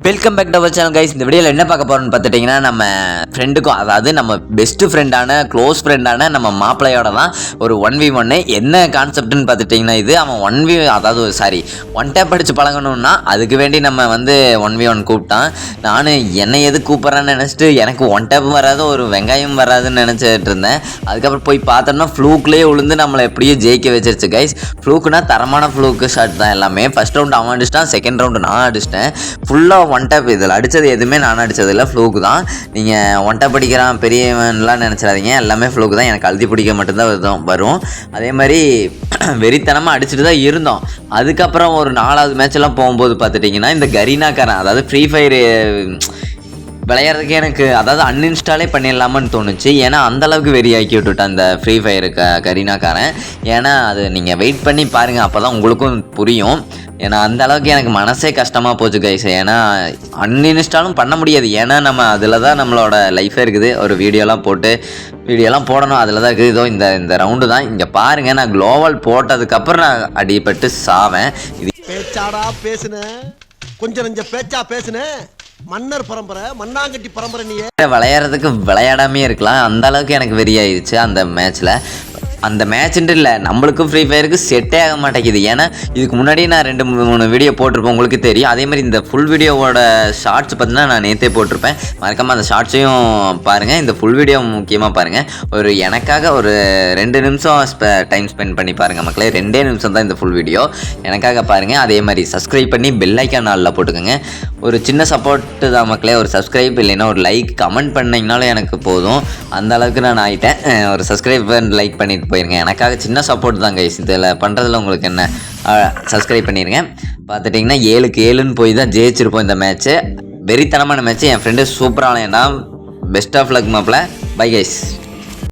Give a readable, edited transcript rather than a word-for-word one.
Welcome back to our channel guys. இந்த வீடியோவில் என்ன பார்க்க போகிறோம்னு பார்த்துட்டிங்கன்னா, நம்ம ஃப்ரெண்டுக்கும் அதாவது நம்ம பெஸ்ட்டு ஃப்ரெண்டான க்ளோஸ் ஃப்ரெண்டான நம்ம மாப்பிள்ளையோட தான் ஒரு 1v1. என்ன கான்செப்ட்னு பார்த்துட்டிங்கன்னா, இது அவன் ஒன் டேப் அடித்து பழகணுன்னா அதுக்கு வேண்டி நம்ம 1v1 கூப்பிட்டான். நான் என்னை எது கூப்பிட்றான்னு நினச்சிட்டு எனக்கு ஒன் டேப்பும் வராது ஒரு வெங்காயம் வராதுன்னு நினச்சிட்டு இருந்தேன். அதுக்கப்புறம் போய் பார்த்தோம்னா ஃப்ளூக்லேயே விழுந்து நம்மளை எப்படியோ ஜெயிக்க வச்சிருச்சு கைஸ். ஃப்ளூக்குனா தரமான ஃப்ளூக்கு ஷாட் தான் எல்லாமே. ஃபஸ்ட் ரவுண்டு அவன் அடிச்சிட்டான், செகண்ட் ரவுண்டு நான் அடிச்சிட்டேன். ஃபுல்லாக ஒன் டேப். இதில் அடித்தது எதுவுமே நான் அடித்தது இல்லை, ஃப்ளூக்கு தான். நீங்கள் ஒன் டேப் அடிக்கிறான் பெரியவன்லாம் நினச்சிடாதீங்க, எல்லாமே ஃப்ளூக்கு தான். எனக்கு அழுதி பிடிக்க மட்டும்தான் வரும். அதே மாதிரி வெறித்தனமாக அடிச்சுட்டு தான் இருந்தோம். அதுக்கப்புறம் ஒரு 4வது மேட்செல்லாம் போகும்போது பார்த்துட்டிங்கன்னா, இந்த கரீனாக்காரன் அதாவது ஃப்ரீ ஃபயர் விளையாடுறதுக்கு எனக்கு அன்இன்ஸ்டாலே பண்ணிடலாமான்னு தோணுச்சு. ஏன்னா அந்தளவுக்கு வெறி ஆக்கி விட்டுட்டான் இந்த ஃப்ரீ ஃபயரு கரீனாக்காரன். ஏன்னா அது நீங்கள் வெயிட் பண்ணி பாருங்கள், அப்போ தான் உங்களுக்கும் புரியும். ஏன்னா அந்த அளவுக்கு எனக்கு மனசே கஷ்டமாக போச்சு கைஸ். ஏன்னா அன்இன்ஸ்டாலும் பண்ண முடியாது, ஏன்னா நம்ம அதில் தான் நம்மளோட லைஃபே இருக்குது. ஒரு வீடியோலாம் போடணும், அதில் தான் இருக்குது. இதோ இந்த ரவுண்டு தான் இங்கே பாருங்கள். நான் குளோவல் போட்டதுக்கப்புறம் நான் அடிபட்டு சாவேன். இது பேச்சாடா பேசுனேன், கொஞ்சம் நெஞ்ச பேச்சா பேசுனேன். மன்னர் பரம்பரை, மண்ணாங்கட்டி பரம்பரை. நீ விளையாடுறதுக்கு விளையாடாமே இருக்கலாம், அந்த அளவுக்கு எனக்கு வெறியாயிடுச்சு அந்த மேட்ச்சில். அந்த மேட்ச்ன்ட்டு இல்லை, நம்மளுக்கும் ஃப்ரீ ஃபயருக்கு செட்டே ஆக மாட்டேங்குது. ஏன்னா இதுக்கு முன்னாடி நான் 2-3 வீடியோ போட்டிருப்பேன், உங்களுக்கு தெரியும். அதே மாதிரி இந்த ஃபுல் வீடியோவோட ஷார்ட்ஸ் பார்த்தீங்கன்னா நான் நேற்றே போட்டிருப்பேன். மறக்காமல் அந்த ஷார்ட்ஸையும் பாருங்கள், இந்த ஃபுல் வீடியோ முக்கியமாக பாருங்கள். எனக்காக ஒரு 2 நிமிஷம் டைம் ஸ்பெண்ட் பண்ணி பாருங்கள் மக்களே. 2 நிமிஷம் தான் இந்த ஃபுல் வீடியோ, எனக்காக பாருங்கள். அதே மாதிரி சப்ஸ்கிரைப் பண்ணி பெல் ஐக்கான் ஆல்ல போட்டுக்கோங்க. ஒரு சின்ன சப்போர்ட்டு தான் மக்களே, ஒரு சப்ஸ்கிரைப் இல்லைன்னா ஒரு லைக் கமெண்ட் பண்ணிங்கனாலும் எனக்கு போதும். அந்த அளவுக்கு நான் ஆகிட்டேன். ஒரு சப்ஸ்கிரைப் லைக் பண்ணிட்டு போயிருங்க, எனக்காக சின்ன சப்போர்ட் தான் கைஸ். இதில் பண்ணுறதுல உங்களுக்கு என்ன, சப்ஸ்கிரைப் பண்ணிடுங்க. பார்த்துட்டிங்கன்னா 7-7ன்னு போய் தான் ஜெயிச்சிருப்போம் இந்த மேட்ச்சு. வெறித்தனமான மேட்ச்சு. என் ஃப்ரெண்டு சூப்பராக விளையாண்டான். பெஸ்ட் ஆஃப் லக் மாப்பிள்ள. Bye guys.